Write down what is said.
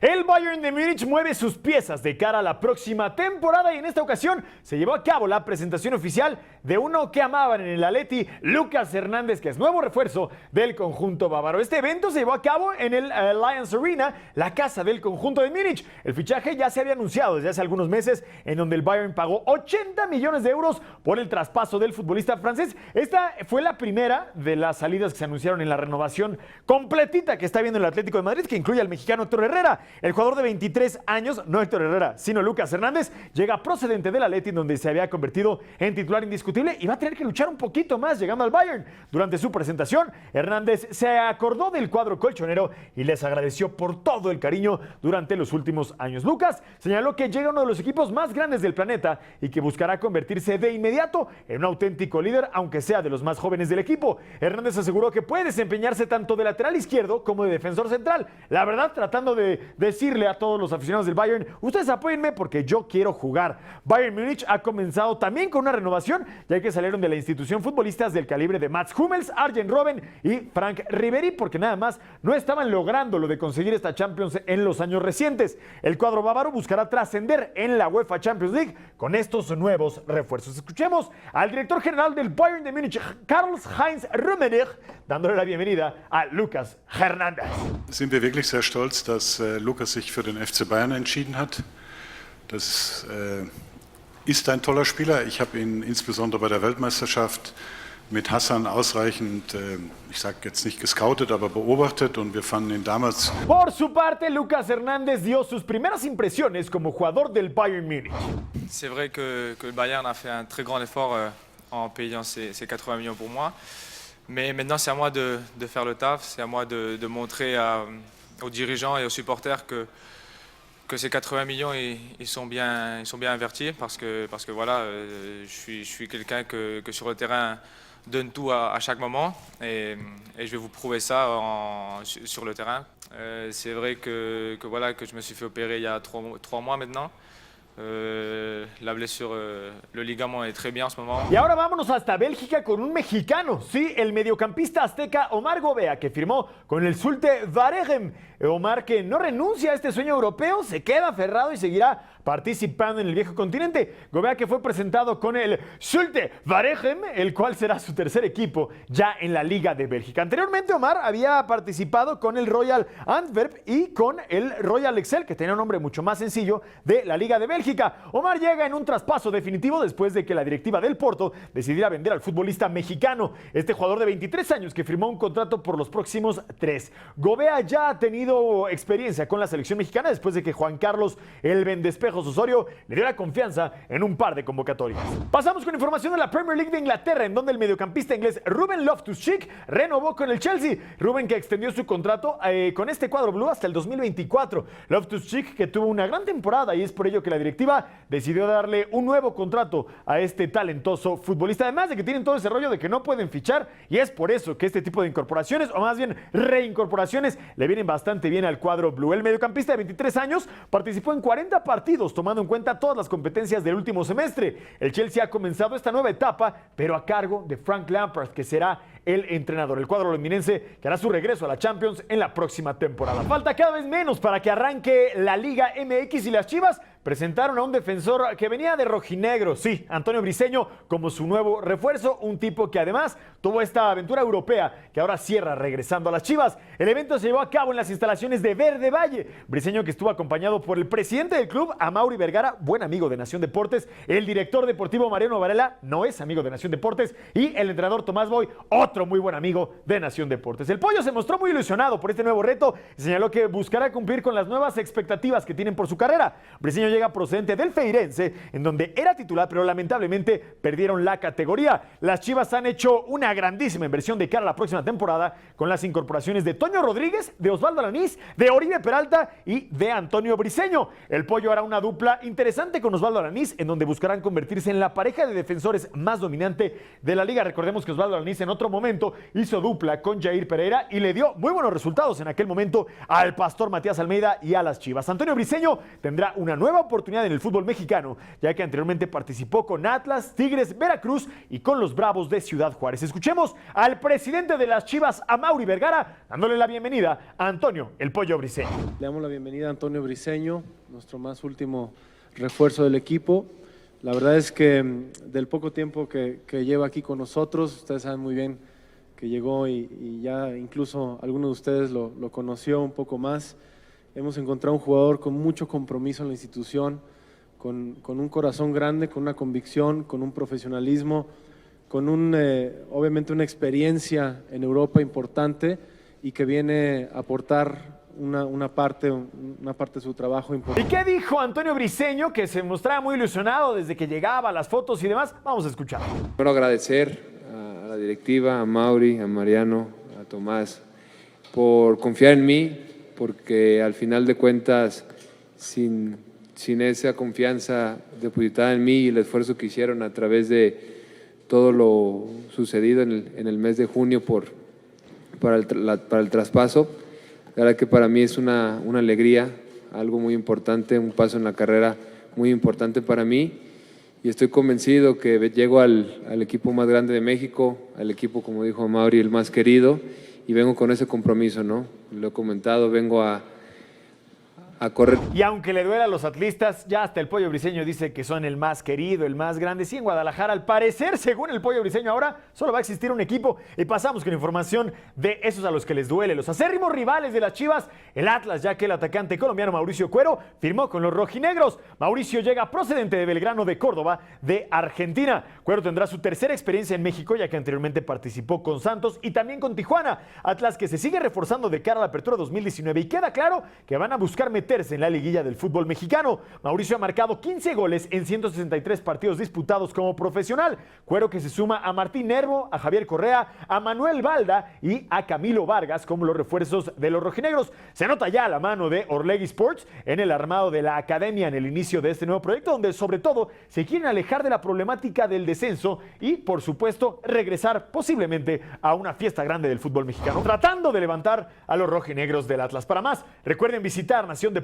El Bayern de Múnich mueve sus piezas de cara a la próxima temporada y en esta ocasión se llevó a cabo la presentación oficial de uno que amaban en el Atleti, Lucas Hernández, que es nuevo refuerzo del conjunto bávaro. Este evento se llevó a cabo en el Allianz Arena, la casa del conjunto de Múnich. El fichaje ya se había anunciado desde hace algunos meses, en donde el Bayern pagó 80 millones de euros por el traspaso del futbolista francés. Esta fue la primera de las salidas que se anunciaron en la renovación completita que está viendo el Atlético de Madrid, que incluye al mexicano Héctor Herrera. El jugador de 23 años, no Héctor Herrera, sino Lucas Hernández, llega procedente del Atleti, donde se había convertido en titular indiscutible y va a tener que luchar un poquito más llegando al Bayern. Durante su presentación, Hernández se acordó del cuadro colchonero y les agradeció por todo el cariño durante los últimos años. Lucas señaló que llega uno de los equipos más grandes del planeta y que buscará convertirse de inmediato en un auténtico líder, aunque sea de los más jóvenes del equipo. Hernández aseguró que puede desempeñarse tanto de lateral izquierdo como de defensor central. La verdad, tratando de decirle a todos los aficionados del Bayern, ustedes apóyenme porque yo quiero jugar. Bayern Múnich ha comenzado también con una renovación, ya que salieron de la institución futbolistas del calibre de Mats Hummels, Arjen Robben y Frank Ribéry, porque nada más no estaban logrando lo de conseguir esta Champions en los años recientes. El cuadro bávaro buscará trascender en la UEFA Champions League con estos nuevos refuerzos. Escuchemos al director general del Bayern de Múnich, Karl-Heinz Rummenigge, dándole la bienvenida a Lucas Hernández. Sind wir wirklich sehr stolz, dass Lucas sich für den FC Bayern entschieden hat. Das ist ein toller Spieler. Ich habe ihn insbesondere bei der Weltmeisterschaft mit Hassan ausreichend, ich sage jetzt nicht gescoutet, aber beobachtet und wir fanden ihn damals. Por su parte, Lucas Hernández dio sus primeras impresiones como jugador del Bayern Múnich. C'est vrai que le Bayern a fait un très grand effort en payant ces 80 millions pour moi. Mais maintenant, c'est à moi de faire le taf, c'est à moi de montrer aux dirigeants et aux supporters que ces 80 millions ils sont bien invertis parce que voilà, je suis quelqu'un que sur le terrain donne tout à chaque moment et je vais vous prouver ça sur le terrain. C'est vrai que voilà, que je me suis fait opérer il y a 3 mois maintenant. La blessure, le ligament est très bien en ce moment. Y ahora vámonos hasta Bélgica con un mexicano, sí, el mediocampista azteca Omar Gobea, que firmó con el Zulte Waregem. Omar, que no renuncia a este sueño europeo, se queda aferrado y seguirá participando en el viejo continente. Gobea, que fue presentado con el Zulte Waregem, el cual será su tercer equipo ya en la Liga de Bélgica. Anteriormente, Omar había participado con el Royal Antwerp y con el Royal Excel, que tenía un nombre mucho más sencillo, de la Liga de Bélgica. Omar llega en un traspaso definitivo después de que la directiva del Porto decidiera vender al futbolista mexicano, este jugador de 23 años que firmó un contrato por los próximos 3. Gobea ya ha tenido experiencia con la selección mexicana después de que Juan Carlos el Vendespejos Osorio le dio la confianza en un par de convocatorias. Pasamos con información de la Premier League de Inglaterra, en donde el mediocampista inglés Ruben Loftus-Cheek renovó con el Chelsea. Ruben, que extendió su contrato con este cuadro blue hasta el 2024. Loftus-Cheek, que tuvo una gran temporada y es por ello que la directiva decidió darle un nuevo contrato a este talentoso futbolista, además de que tienen todo ese rollo de que no pueden fichar, y es por eso que este tipo de incorporaciones, o más bien reincorporaciones, le vienen bastante bien al cuadro blue. El mediocampista de 23 años participó en 40 partidos, tomando en cuenta todas las competencias del último semestre. El Chelsea ha comenzado esta nueva etapa, pero a cargo de Frank Lampard, que será el entrenador. El cuadro londinense que hará su regreso a la Champions en la próxima temporada. Falta cada vez menos para que arranque la Liga MX y las Chivas presentaron a un defensor que venía de rojinegro, sí, Antonio Briseño, como su nuevo refuerzo, un tipo que además tuvo esta aventura europea que ahora cierra regresando a las Chivas. El evento se llevó a cabo en las instalaciones de Verde Valle. Briseño, que estuvo acompañado por el presidente del club, Amaury Vergara, buen amigo de Nación Deportes, el director deportivo Mariano Varela, no es amigo de Nación Deportes, y el entrenador Tomás Boy, otro muy buen amigo de Nación Deportes. El Pollo se mostró muy ilusionado por este nuevo reto y señaló que buscará cumplir con las nuevas expectativas que tienen por su carrera. Briseño llega procedente del Feirense, en donde era titular, pero lamentablemente perdieron la categoría. Las Chivas han hecho una grandísima inversión de cara a la próxima temporada con las incorporaciones de Toño Rodríguez, de Osvaldo Alanís, de Oribe Peralta y de Antonio Briseño. El Pollo hará una dupla interesante con Osvaldo Alanís, en donde buscarán convertirse en la pareja de defensores más dominante de la liga. Recordemos que Osvaldo Alanís en otro momento momento hizo dupla con Jair Pereira y le dio muy buenos resultados en aquel momento al Pastor Matías Almeida y a las Chivas. Antonio Briseño tendrá una nueva oportunidad en el fútbol mexicano, ya que anteriormente participó con Atlas, Tigres, Veracruz y con los Bravos de Ciudad Juárez. Escuchemos al presidente de las Chivas, Amaury Vergara, dándole la bienvenida a Antonio El Pollo Briseño. Le damos la bienvenida a Antonio Briseño, nuestro más último refuerzo del equipo. La verdad es que del poco tiempo que lleva aquí con nosotros, ustedes saben muy bien que llegó y ya incluso alguno de ustedes lo conoció un poco más. Hemos encontrado un jugador con mucho compromiso en la institución, con un corazón grande, con una convicción, con un profesionalismo, con obviamente una experiencia en Europa importante y que viene a aportar una parte de su trabajo importante. ¿Y qué dijo Antonio Briseño, que se mostraba muy ilusionado desde que llegaba, las fotos y demás? Vamos a escuchar. Quiero agradecer a la directiva, a Mauri, a Mariano, a Tomás, por confiar en mí, porque al final de cuentas, sin esa confianza depositada en mí y el esfuerzo que hicieron a través de todo lo sucedido en el mes de junio para el traspaso, la verdad que para mí es una alegría, algo muy importante, un paso en la carrera muy importante para mí, y estoy convencido que llego al equipo más grande de México, al equipo, como dijo Mauri, el más querido, y vengo con ese compromiso, ¿no? Lo he comentado, vengo a correr. Y aunque le duela a los atlistas, ya hasta el Pollo Briseño dice que son el más querido, el más grande. Sí, en Guadalajara, al parecer, según el Pollo Briseño, ahora solo va a existir un equipo. Y pasamos con información de esos a los que les duele. Los acérrimos rivales de las Chivas, el Atlas, ya que el atacante colombiano Mauricio Cuero firmó con los rojinegros. Mauricio llega procedente de Belgrano de Córdoba, de Argentina. Cuero tendrá su tercera experiencia en México, ya que anteriormente participó con Santos y también con Tijuana. Atlas que se sigue reforzando de cara a la apertura 2019 y queda claro que van a buscar meterse en la liguilla del fútbol mexicano. Mauricio ha marcado 15 goles en 163 partidos disputados como profesional. Cuero que se suma a Martín Nervo, a Javier Correa, a Manuel Balda y a Camilo Vargas como los refuerzos de los rojinegros. Se nota ya la mano de Orlegui Sports en el armado de la academia en el inicio de este nuevo proyecto, donde sobre todo se quieren alejar de la problemática del descenso y, por supuesto, regresar posiblemente a una fiesta grande del fútbol mexicano, tratando de levantar a los rojinegros del Atlas. Para más, recuerden visitar naciondeportes.com.